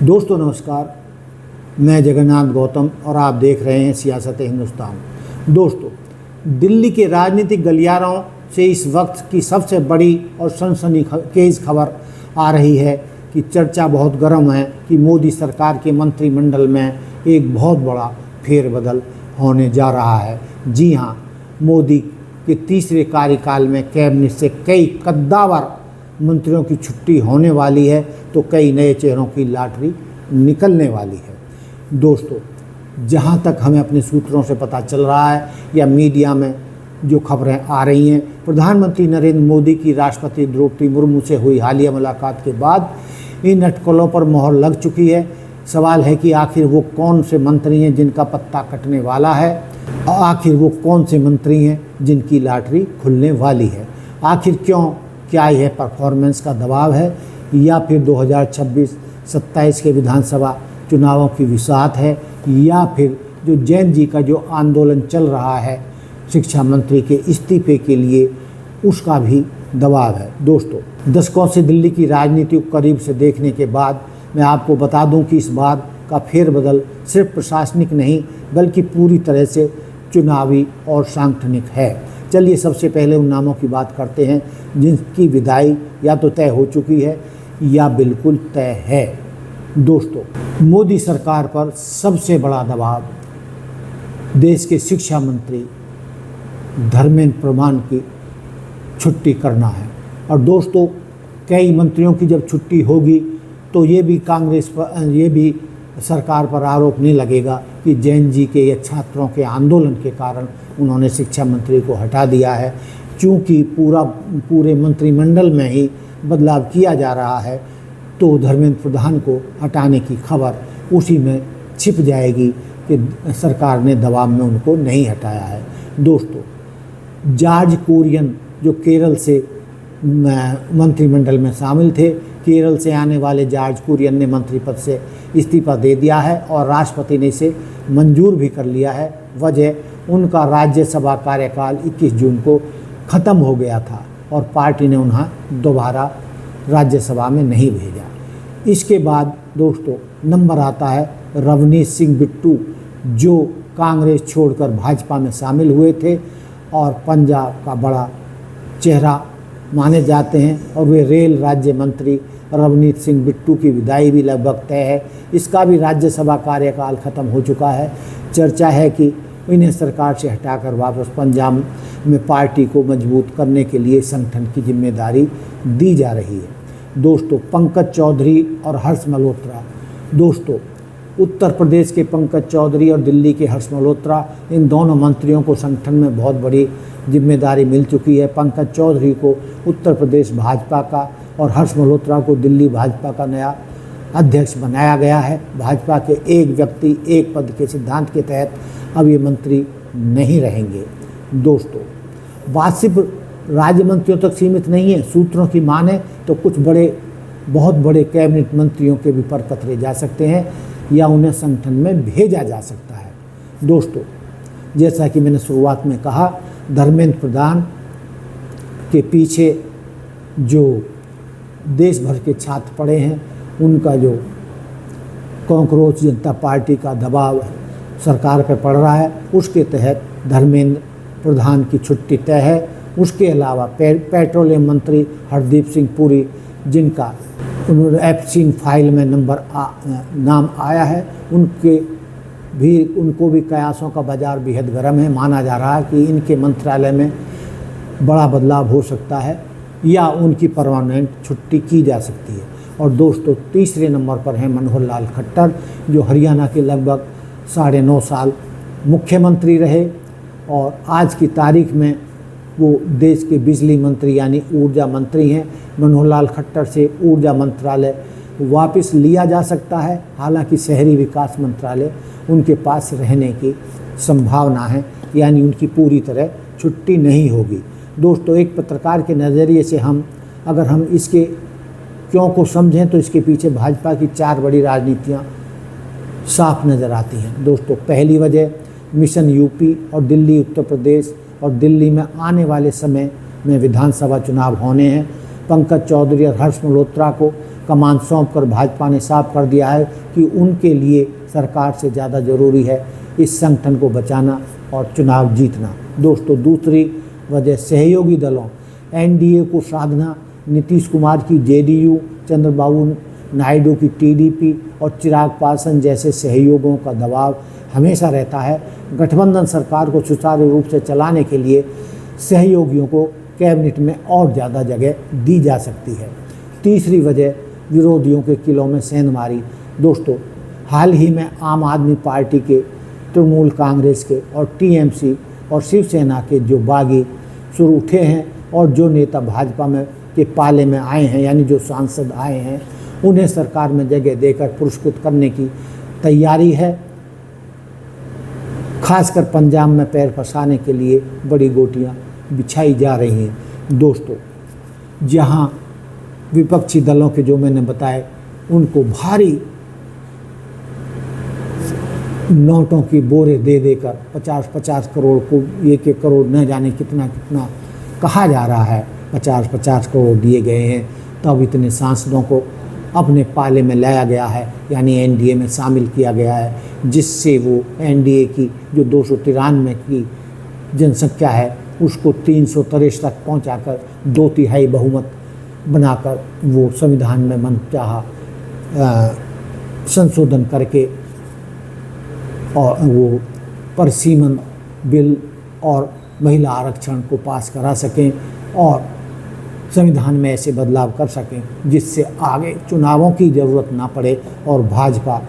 दोस्तों नमस्कार, मैं जगन्नाथ गौतम और आप देख रहे हैं सियासत हिंदुस्तान। दोस्तों, दिल्ली के राजनीतिक गलियारों से इस वक्त की सबसे बड़ी और सनसनीखेज खबर आ रही है कि चर्चा बहुत गर्म है कि मोदी सरकार के मंत्रिमंडल में एक बहुत बड़ा फेरबदल होने जा रहा है। जी हाँ, मोदी के तीसरे कार्यकाल में कैबिनेट से कई कद्दावर मंत्रियों की छुट्टी होने वाली है, तो कई नए चेहरों की लॉटरी निकलने वाली है। दोस्तों, जहाँ तक हमें अपने सूत्रों से पता चल रहा है या मीडिया में जो खबरें आ रही हैं, प्रधानमंत्री नरेंद्र मोदी की राष्ट्रपति द्रौपदी मुर्मू से हुई हालिया मुलाकात के बाद इन अटकलों पर मोहर लग चुकी है। सवाल है कि आखिर वो कौन से मंत्री हैं जिनका पत्ता कटने वाला है, और आखिर वो कौन से मंत्री हैं जिनकी लॉटरी खुलने वाली है। आखिर क्यों, क्या यह परफॉर्मेंस का दबाव है या फिर 2026-27 के विधानसभा चुनावों की विसात है, या फिर जो जैन जी का जो आंदोलन चल रहा है शिक्षा मंत्री के इस्तीफे के लिए, उसका भी दबाव है। दोस्तों, दशकों से दिल्ली की राजनीति को करीब से देखने के बाद मैं आपको बता दूं कि इस बार का फेरबदल सिर्फ प्रशासनिक नहीं बल्कि पूरी तरह से चुनावी और सांगठनिक है। चलिए सबसे पहले उन नामों की बात करते हैं जिनकी विदाई या तो तय हो चुकी है या बिल्कुल तय है। दोस्तों, मोदी सरकार पर सबसे बड़ा दबाव देश के शिक्षा मंत्री धर्मेंद्र प्रधान की छुट्टी करना है। और दोस्तों, कई मंत्रियों की जब छुट्टी होगी तो ये भी सरकार पर आरोप नहीं लगेगा कि जैन जी के या छात्रों के आंदोलन के कारण उन्होंने शिक्षा मंत्री को हटा दिया है। चूँकि पूरे मंत्रिमंडल में ही बदलाव किया जा रहा है, तो धर्मेंद्र प्रधान को हटाने की खबर उसी में छिप जाएगी कि सरकार ने दबाव में उनको नहीं हटाया है। दोस्तों, जॉर्ज कुरियन जो केरल से मंत्रिमंडल में शामिल थे, केरल से आने वाले जॉर्ज कुरियन ने मंत्री पद से इस्तीफा दे दिया है और राष्ट्रपति ने इसे मंजूर भी कर लिया है। वजह, उनका राज्यसभा कार्यकाल 21 जून को ख़त्म हो गया था और पार्टी ने उन्हें दोबारा राज्यसभा में नहीं भेजा। इसके बाद दोस्तों नंबर आता है रवनीत सिंह बिट्टू, जो कांग्रेस छोड़कर भाजपा में शामिल हुए थे और पंजाब का बड़ा चेहरा माने जाते हैं, और वे रेल राज्य मंत्री रवनीत सिंह बिट्टू की विदाई भी लगभग तय है। इसका भी राज्यसभा कार्यकाल ख़त्म हो चुका है। चर्चा है कि इन्हें सरकार से हटाकर वापस पंजाब में पार्टी को मजबूत करने के लिए संगठन की जिम्मेदारी दी जा रही है। दोस्तों, पंकज चौधरी और हर्ष मल्होत्रा। दोस्तों, उत्तर प्रदेश के पंकज चौधरी और दिल्ली के हर्ष मल्होत्रा, इन दोनों मंत्रियों को संगठन में बहुत बड़ी जिम्मेदारी मिल चुकी है। पंकज चौधरी को उत्तर प्रदेश भाजपा का और हर्ष मल्होत्रा को दिल्ली भाजपा का नया अध्यक्ष बनाया गया है। भाजपा के एक व्यक्ति एक पद के सिद्धांत के तहत अब ये मंत्री नहीं रहेंगे। दोस्तों, बात सिर्फ राज्य मंत्रियों तक सीमित नहीं है। सूत्रों की माने तो कुछ बहुत बड़े कैबिनेट मंत्रियों के भी पर कतरे जा सकते हैं या उन्हें संगठन में भेजा जा सकता है। दोस्तों, जैसा कि मैंने शुरुआत में कहा, धर्मेंद्र प्रधान के पीछे जो देश भर के छात्र पड़े हैं, उनका जो कांग्रेस जनता पार्टी का दबाव सरकार पर पड़ रहा है, उसके तहत धर्मेंद्र प्रधान की छुट्टी तय है। उसके अलावा पेट्रोलियम मंत्री हरदीप सिंह पुरी, जिनका एफसिंग फाइल में नाम आया है, उनको भी कयासों का बाजार बेहद गर्म है। माना जा रहा है कि इनके मंत्रालय में बड़ा बदलाव हो सकता है या उनकी परमानेंट छुट्टी की जा सकती है। और दोस्तों, तीसरे नंबर पर हैं मनोहर लाल खट्टर, जो हरियाणा के लगभग 9.5 साल मुख्यमंत्री रहे और आज की तारीख में वो देश के बिजली मंत्री यानी ऊर्जा मंत्री हैं। मनोहर लाल खट्टर से ऊर्जा मंत्रालय वापस लिया जा सकता है, हालांकि शहरी विकास मंत्रालय उनके पास रहने की संभावना है, यानी उनकी पूरी तरह छुट्टी नहीं होगी। दोस्तों, एक पत्रकार के नज़रिए से अगर हम इसके क्यों को समझें तो इसके पीछे भाजपा की 4 बड़ी राजनीतियाँ साफ नज़र आती हैं। दोस्तों, पहली वजह मिशन यूपी और दिल्ली उत्तर प्रदेश, और दिल्ली में आने वाले समय में विधानसभा चुनाव होने हैं। पंकज चौधरी और हर्ष मल्होत्रा को कमान सौंप कर भाजपा ने साफ कर दिया है कि उनके लिए सरकार से ज़्यादा ज़रूरी है इस संगठन को बचाना और चुनाव जीतना। दोस्तों, दूसरी वजह सहयोगी दलों एनडीए को साधना, नीतीश कुमार की जेडीयू, चंद्रबाबू नायडू की टीडीपी और चिराग पासवान जैसे सहयोगियों का दबाव हमेशा रहता है। गठबंधन सरकार को सुचारू रूप से चलाने के लिए सहयोगियों को कैबिनेट में और ज़्यादा जगह दी जा सकती है। तीसरी वजह विरोधियों के किलों में सेंधमारी। दोस्तों, हाल ही में आम आदमी पार्टी के, तृणमूल कांग्रेस के और टीएमसी और शिवसेना के जो बागी सुर उठे हैं और जो नेता भाजपा में के पाले में आए हैं, यानी जो सांसद आए हैं, उन्हें सरकार में जगह देकर पुरस्कृत करने की तैयारी है। खासकर पंजाब में पैर फंसाने के लिए बड़ी गोटियां बिछाई जा रही हैं। दोस्तों, जहां विपक्षी दलों के जो मैंने बताए उनको भारी नोटों की बोरे दे देकर 50-50 करोड़ को, 1-1 करोड़ न जाने कितना कितना कहा जा रहा है, 50-50 करोड़ दिए गए हैं, तब इतने सांसदों को अपने पाले में लाया गया है, यानी एनडीए में शामिल किया गया है, जिससे वो एनडीए की जो 293 की जनसंख्या है उसको 363 तक पहुंचाकर 2/3 बहुमत बनाकर वो संविधान में मनचाहा संशोधन करके और वो परिसीमन बिल और महिला आरक्षण को पास करा सकें और संविधान में ऐसे बदलाव कर सकें जिससे आगे चुनावों की ज़रूरत ना पड़े और भाजपा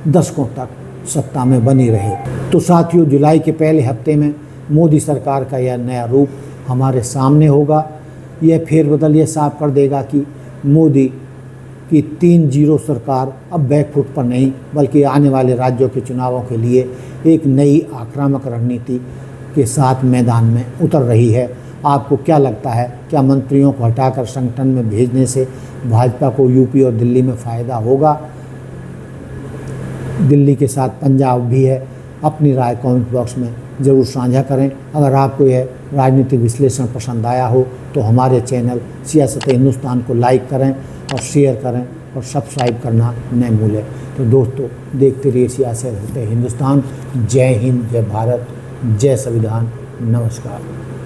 दशकों तक सत्ता में बनी रहे। तो साथियों, जुलाई के पहले हफ्ते में मोदी सरकार का यह नया रूप हमारे सामने होगा। यह फेरबदल ये साफ कर देगा कि मोदी की 3-0 सरकार अब बैकफुट पर नहीं, बल्कि आने वाले राज्यों के चुनावों के लिए एक नई आक्रामक रणनीति के साथ मैदान में उतर रही है। आपको क्या लगता है, क्या मंत्रियों को हटाकर संगठन में भेजने से भाजपा को यूपी और दिल्ली में फ़ायदा होगा? दिल्ली के साथ पंजाब भी है। अपनी राय कमेंट बॉक्स में ज़रूर साझा करें। अगर आपको यह राजनीतिक विश्लेषण पसंद आया हो तो हमारे चैनल सियासत हिंदुस्तान को लाइक करें और शेयर करें और सब्सक्राइब करना न भूलें। तो दोस्तों, देखते रहिए सियासत हिंदुस्तान। जय हिंद, जय भारत, जय संविधान। नमस्कार।